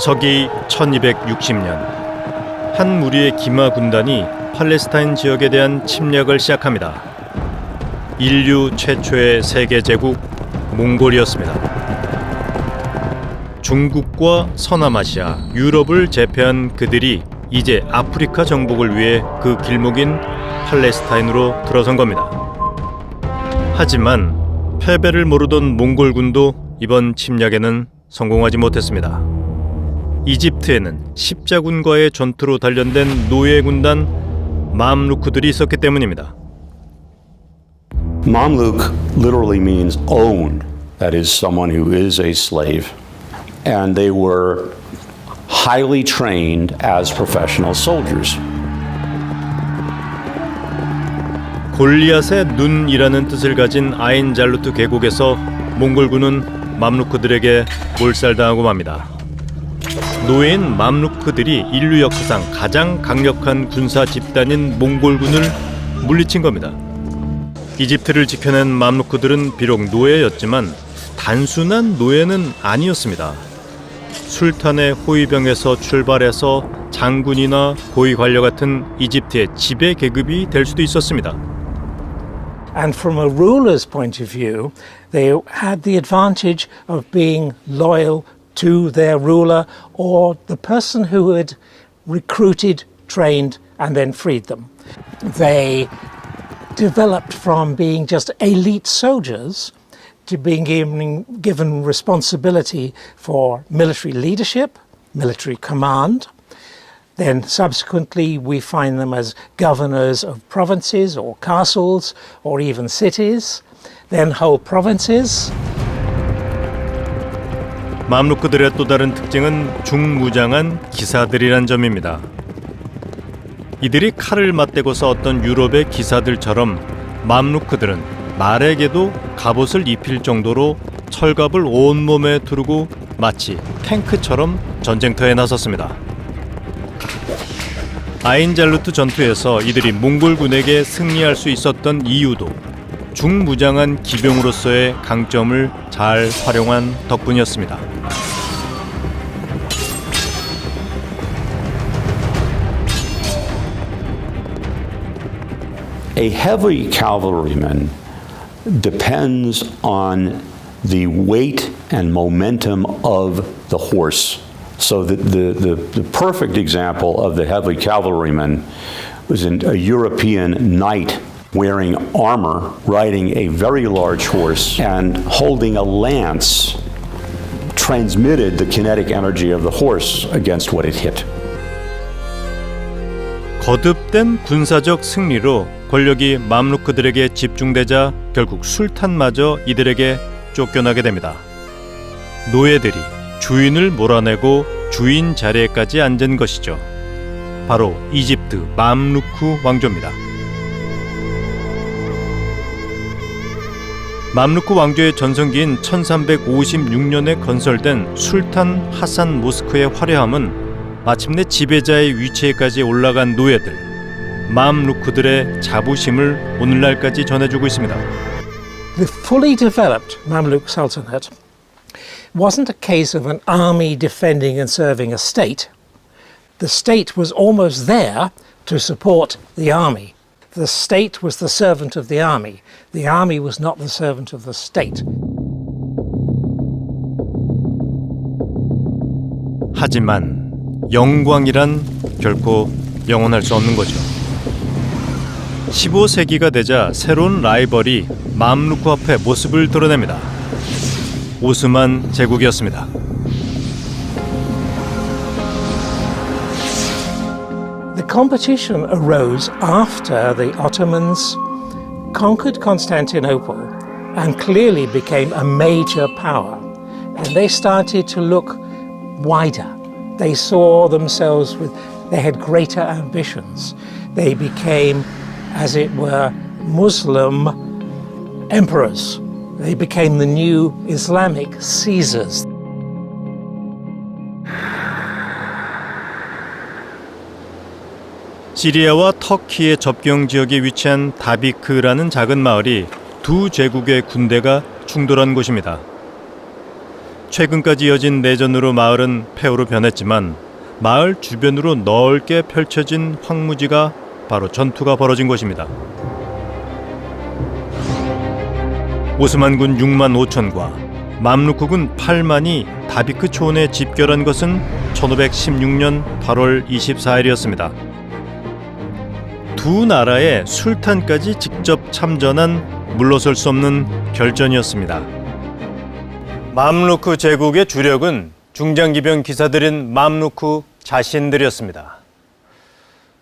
서기 1260년 한 무리의 기마 군단이 팔레스타인 지역에 대한 침략을 시작합니다. 인류 최초의 세계 제국 몽골이었습니다. 중국과 서남아시아, 유럽을 제패한 그들이 이제 아프리카 정복을 위해 그 길목인 팔레스타인으로 들어선 겁니다. 하지만 패배를 모르던 몽골군도 이번 침략에는 성공하지 못했습니다. 이집트에는 십자군과의 전투로 단련된 노예 군단 맘루크들이 있었기 때문입니다. Mamluk literally means own, that is someone who is a slave. And they were highly trained as professional soldiers. 골리앗의 눈이라는 뜻을 가진 아인잘루트 계곡에서 몽골군은 맘루크들에게 몰살당하고 맙니다. 노예인 맘루크들이 인류 역사상 가장 강력한 군사 집단인 몽골군을 물리친 겁니다. 이집트를 지켜낸 맘루크들은 비록 노예였지만 단순한 노예는 아니었습니다. 술탄의 호위병에서 출발해서 장군이나 고위 관료 같은 이집트의 지배 계급이 될 수도 있었습니다. And from a ruler's point of view, they had the advantage of being loyal to their ruler or the person who had recruited, trained, and then freed them. They developed from being just elite soldiers to being given responsibility for military leadership, military command. Then subsequently we find them as governors of provinces or castles or even cities, then whole provinces. 맘루크들의 또 다른 특징은 중무장한 기사들이란 점입니다. 이들이 칼을 맞대고 싸웠던 유럽의 기사들처럼 맘루크들은 말에게도 갑옷을 입힐 정도로 철갑을 온몸에 두르고 마치 탱크처럼 전쟁터에 나섰습니다. 아인잘루트 전투에서 이들이 몽골군에게 승리할 수 있었던 이유도 중무장한 기병으로서의 강점을 잘 활용한 덕분이었습니다. A heavy cavalryman depends on the weight and momentum of the horse. So the perfect example of the heavy cavalryman was a European knight wearing armor, riding a very large horse, and holding a lance transmitted the kinetic energy of the horse against what it hit. 거듭된 군사적 승리로 권력이 맘루크들에게 집중되자 결국 술탄마저 이들에게 쫓겨나게 됩니다. 노예들이 주인을 몰아내고 주인 자리에까지 앉은 것이죠. 바로 이집트 맘루크 왕조입니다. 맘루크 왕조의 전성기인 1356년에 건설된 술탄 하산 모스크의 화려함은 마침내 지배자의 위치에까지 올라간 노예들 맘루크들의 자부심을 오늘날까지 전해주고 있습니다. The fully developed Mamluk Sultanate wasn't a case of an army defending and serving a state. The state was almost there to support the army. The state was the servant of the army. The army was not the servant of the state. 하지만 영광이란 결코 영원할 수 없는 거죠. 15세기가 되자 새로운 라이벌이 맘루크 앞에 모습을 드러냅니다. 오스만 제국이었습니다. The competition arose after the Ottomans conquered Constantinople and clearly became a major power. And they started to look wider. They saw themselves they had greater ambitions. They became, as it were, Muslim emperors. They became the new Islamic Caesars. 시리아와 터키의 접경 지역에 위치한 다비크라는 작은 마을이 두 제국의 군대가 충돌한 곳입니다. 최근까지 이어진 내전으로 마을은 폐허로 변했지만 마을 주변으로 넓게 펼쳐진 황무지가 바로 전투가 벌어진 곳입니다. 오스만군 6만 5천과 맘루크군 8만이 다비크 초원에 집결한 것은 1516년 8월 24일이었습니다. 두 나라의 술탄까지 직접 참전한 물러설 수 없는 결전이었습니다. 맘루크 제국의 주력은 중장기병 기사들인 맘루크 자신들이었습니다.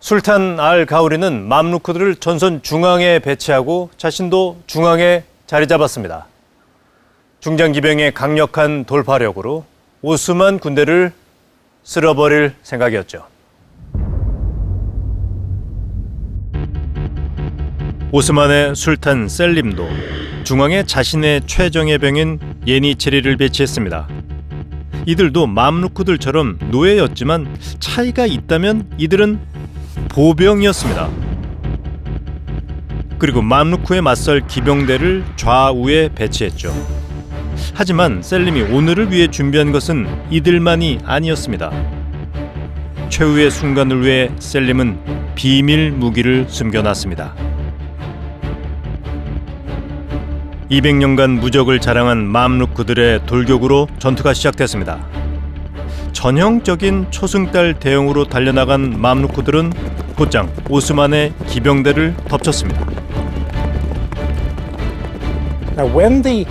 술탄 알 가우리는 맘루크들을 전선 중앙에 배치하고 자신도 중앙에 자리 잡았습니다. 중장기병의 강력한 돌파력으로 오스만 군대를 쓸어버릴 생각이었죠. 오스만의 술탄 셀림도 중앙에 자신의 최정예 병인 예니체리를 배치했습니다. 이들도 맘루크들처럼 노예였지만 차이가 있다면 이들은 보병이었습니다. 그리고 맘루크에 맞설 기병대를 좌우에 배치했죠. 하지만 셀림이 오늘을 위해 준비한 것은 이들만이 아니었습니다. 최후의 순간을 위해 셀림은 비밀 무기를 숨겨놨습니다. 200년간 무적을 자랑한 맘루크들의 돌격으로 전투가 시작됐습니다. 전형적인 초승달 대형으로 달려나간 맘루크들은 곧장 오스만의 기병대를 덮쳤습니다. Now, when the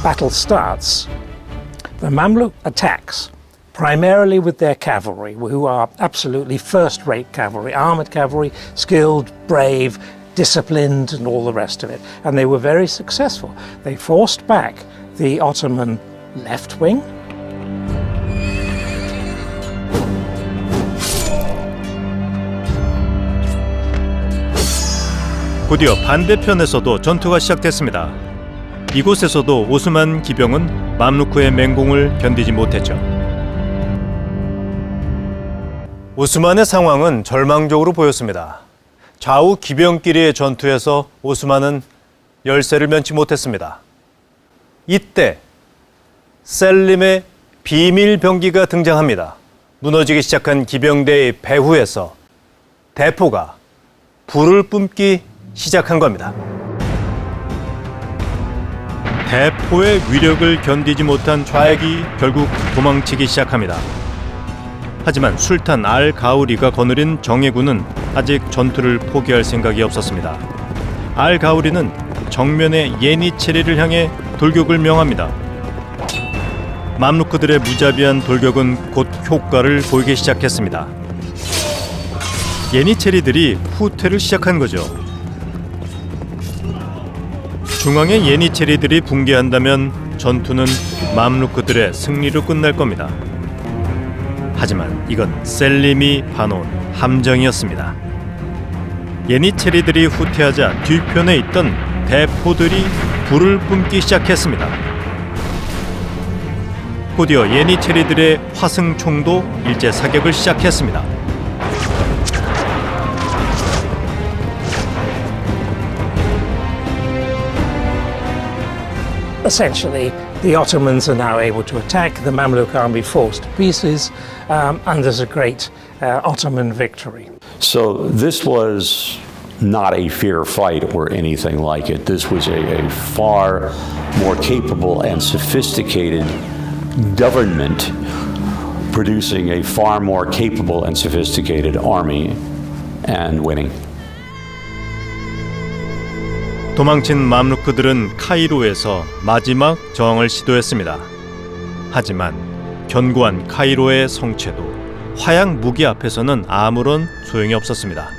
battle starts, the Mamluk attacks primarily with their cavalry, who are absolutely first-rate cavalry, armored cavalry, skilled, brave, disciplined, and all the rest of it. And they were very successful. They forced back the Ottoman left wing. 곧이어 반대편에서도 전투가 시작됐습니다. 이곳에서도 오스만 기병은 맘루크의 맹공을 견디지 못했죠. 오스만의 상황은 절망적으로 보였습니다. 좌우 기병끼리의 전투에서 오스만은 열세를 면치 못했습니다. 이때 셀림의 비밀 병기가 등장합니다. 무너지기 시작한 기병대의 배후에서 대포가 불을 뿜기 시작한 겁니다. 대포의 위력을 견디지 못한 좌익이 결국 도망치기 시작합니다. 하지만 술탄 알 가우리가 거느린 정예군은 아직 전투를 포기할 생각이 없었습니다. 알 가우리는 정면의 예니체리를 향해 돌격을 명합니다. 맘루크들의 무자비한 돌격은 곧 효과를 보이기 시작했습니다. 예니체리들이 후퇴를 시작한 거죠. 중앙의 예니체리들이 붕괴한다면 전투는 맘루크들의 승리로 끝날 겁니다. 하지만 이건 셀림이 파놓은 함정이었습니다. 예니체리들이 후퇴하자 뒤편에 있던 대포들이 불을 뿜기 시작했습니다. 곧이어 예니체리들의 화승총도 일제 사격을 시작했습니다. Essentially, the Ottomans are now able to attack, the Mamluk army falls to pieces, and there's a great Ottoman victory. So this was not a fair fight or anything like it. This was a far more capable and sophisticated government producing a far more capable and sophisticated army and winning. 도망친 맘루크들은 카이로에서 마지막 저항을 시도했습니다. 하지만 견고한 카이로의 성체도 화약 무기 앞에서는 아무런 소용이 없었습니다.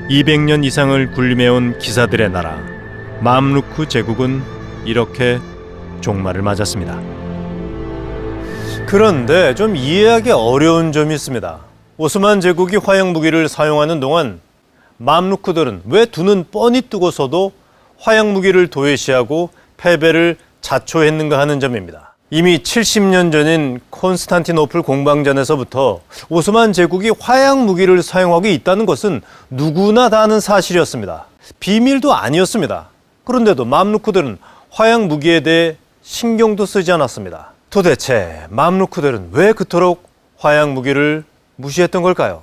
200년 이상을 군림해온 기사들의 나라 맘루크 제국은 이렇게 종말을 맞았습니다. 그런데 좀 이해하기 어려운 점이 있습니다. 오스만 제국이 화약 무기를 사용하는 동안 맘루크들은 왜 두 눈 뻔히 뜨고서도 화약 무기를 도외시하고 패배를 자초했는가 하는 점입니다. 이미 70년 전인 콘스탄티노플 공방전에서부터 오스만 제국이 화약 무기를 사용하고 있다는 것은 누구나 다 아는 사실이었습니다. 비밀도 아니었습니다. 그런데도 맘루크들은 화약 무기에 대해 신경도 쓰지 않았습니다. 도대체 맘루크들은 왜 그토록 화약 무기를 무시했던 걸까요?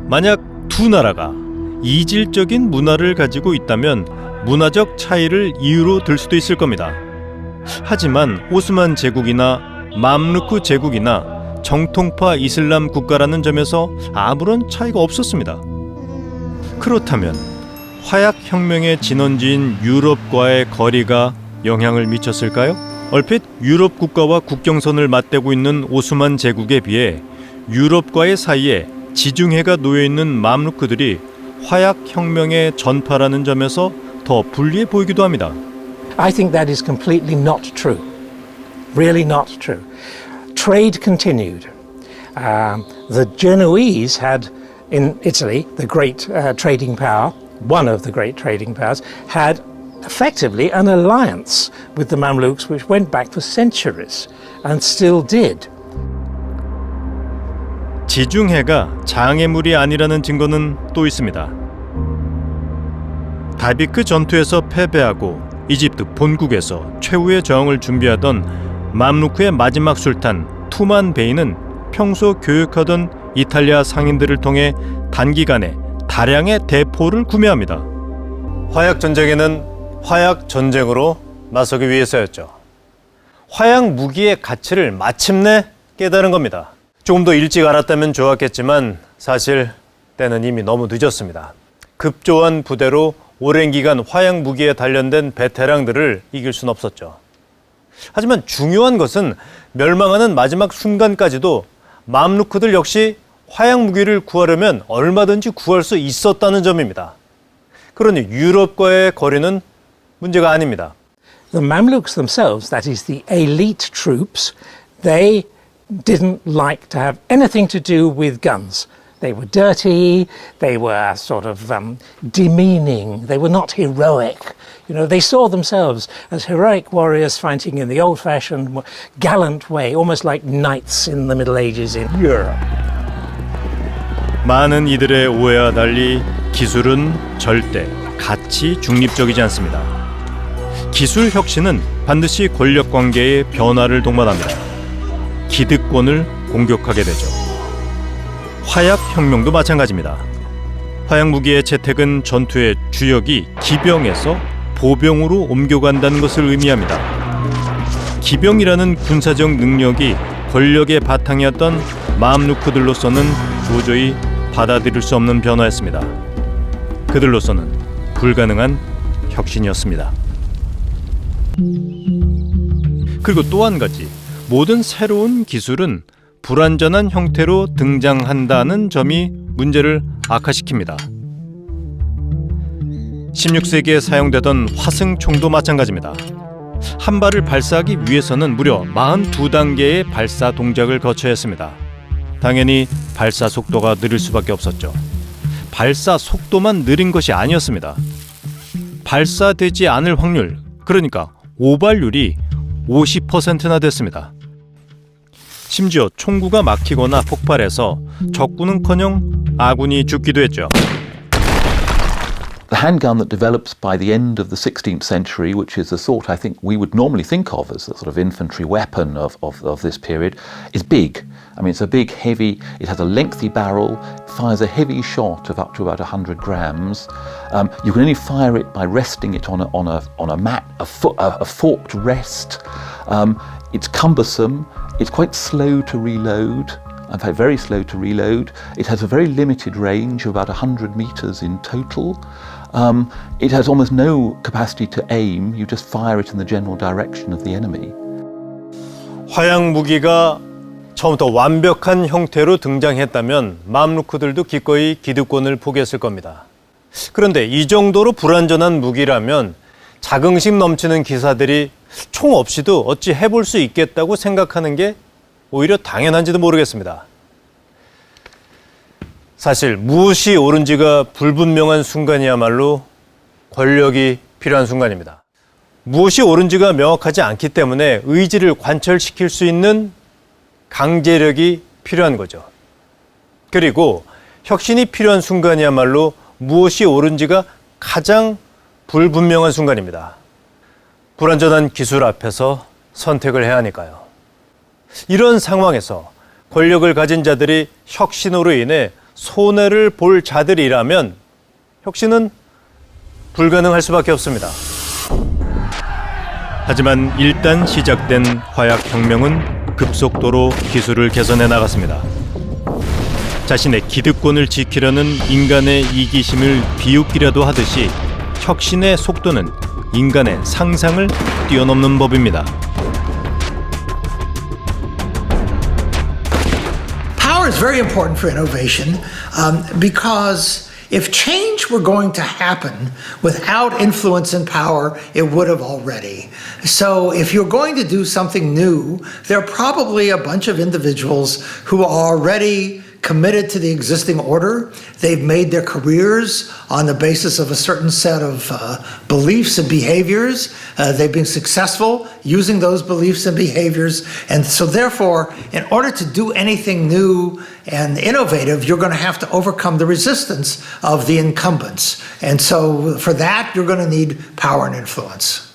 만약 두 나라가 이질적인 문화를 가지고 있다면 문화적 차이를 이유로 들 수도 있을 겁니다. 하지만 오스만 제국이나 맘루크 제국이나 정통파 이슬람 국가라는 점에서 아무런 차이가 없었습니다. 그렇다면 화약 혁명의 진원지인 유럽과의 거리가 영향을 미쳤을까요? 얼핏 유럽 국가와 국경선을 맞대고 있는 오스만 제국에 비해 유럽과의 사이에 지중해가 놓여 있는 맘루크들이 화약 혁명의 전파라는 점에서 더 불리해 보이기도 합니다. I think that is completely not true. Really not true. Trade continued. The Genoese had, in Italy, the great trading power, one of the great trading powers, had effectively an alliance with the Mamluks which went back for centuries and still did. 지중해가 장애물이 아니라는 증거는 또 있습니다. 다비크 전투에서 패배하고 이집트 본국에서 최후의 저항을 준비하던 맘루크의 마지막 술탄 투만 베이는 평소 교육하던 이탈리아 상인들을 통해 단기간에 다량의 대포를 구매합니다. 화약 전쟁에는 화약 전쟁으로 나서기 위해서였죠. 화약 무기의 가치를 마침내 깨달은 겁니다. 조금 더 일찍 알았다면 좋았겠지만 사실 때는 이미 너무 늦었습니다. 급조한 부대로 오랜 기간 화약 무기에 단련된 베테랑들을 이길 순 없었죠. 하지만 중요한 것은 멸망하는 마지막 순간까지도 맘루크들 역시 화약 무기를 구하려면 얼마든지 구할 수 있었다는 점입니다. 그러니 유럽과의 거리는 문제가 아닙니다. The Mamluks themselves, that is the elite troops, they didn't like to have anything to do with guns. They were dirty, they were sort of demeaning, they were not heroic. You know, they saw themselves as heroic warriors fighting in the old-fashioned, gallant way, almost like knights in the Middle Ages in Europe. 많은 이들의 오해와 달리 기술은 절대 가치 중립적이지 않습니다. 기술 혁신은 반드시 권력 관계의 변화를 동반합니다. 기득권을 공격하게 되죠. 화약 혁명도 마찬가지입니다. 화약 무기의 채택은 전투의 주역이 기병에서 보병으로 옮겨간다는 것을 의미합니다. 기병이라는 군사적 능력이 권력의 바탕이었던 맘루크들로서는 도저히 받아들일 수 없는 변화였습니다. 그들로서는 불가능한 혁신이었습니다. 그리고 또 한 가지, 모든 새로운 기술은 불완전한 형태로 등장한다는 점이 문제를 악화시킵니다. 16세기에 사용되던 화승총도 마찬가지입니다. 한 발을 발사하기 위해서는 무려 42단계의 발사 동작을 거쳐야 했습니다. 당연히 발사 속도가 느릴 수밖에 없었죠. 발사 속도만 느린 것이 아니었습니다. 발사되지 않을 확률, 그러니까 오발률이 50%나 됐습니다. 심지어 총구가 막히거나 폭발해서 적군은커녕 아군이 죽기도 했죠. The handgun that develops by the end of the 16th century, which is the sort I think we would normally think of as the sort of infantry weapon of this period, is big. I mean, it's a big, heavy, it has a lengthy barrel, fires a heavy shot of up to about 100 grams. You can only fire it by resting it on a mat, a forked rest. It's cumbersome, it's quite slow to reload. In fact, very slow to reload. It has a very limited range of about 100 meters in total. It has almost no capacity to aim. You just fire it in the general direction of the enemy. 화약 무기가 처음부터 완벽한 형태로 등장했다면 맘루크들도 기꺼이 기득권을 포기했을 겁니다. 그런데 이 정도로 불완전한 무기라면 자긍심 넘치는 기사들이 총 없이도 어찌 해볼 수 있겠다고 생각하는 게 오히려 당연한지도 모르겠습니다. 사실 무엇이 옳은지가 불분명한 순간이야말로 권력이 필요한 순간입니다. 무엇이 옳은지가 명확하지 않기 때문에 의지를 관철시킬 수 있는 강제력이 필요한 거죠. 그리고 혁신이 필요한 순간이야말로 무엇이 옳은지가 가장 불분명한 순간입니다. 불완전한 기술 앞에서 선택을 해야 하니까요. 이런 상황에서 권력을 가진 자들이 혁신으로 인해 손해를 볼 자들이라면 혁신은 불가능할 수밖에 없습니다. 하지만 일단 시작된 화약혁명은 급속도로 기술을 개선해 나갔습니다. 자신의 기득권을 지키려는 인간의 이기심을 비웃기려도 하듯이 혁신의 속도는 인간의 상상을 뛰어넘는 법입니다. Power is very important for innovation because if change were going to happen without influence and power, it would have already. So if you're going to do something new, there are probably a bunch of individuals who are already committed to the existing order. They've made their careers on the basis of a certain set of beliefs and behaviors. They've been successful using those beliefs and behaviors. And so therefore, in order to do anything new and innovative, you're going to have to overcome the resistance of the incumbents. And so for that, you're going to need power and influence.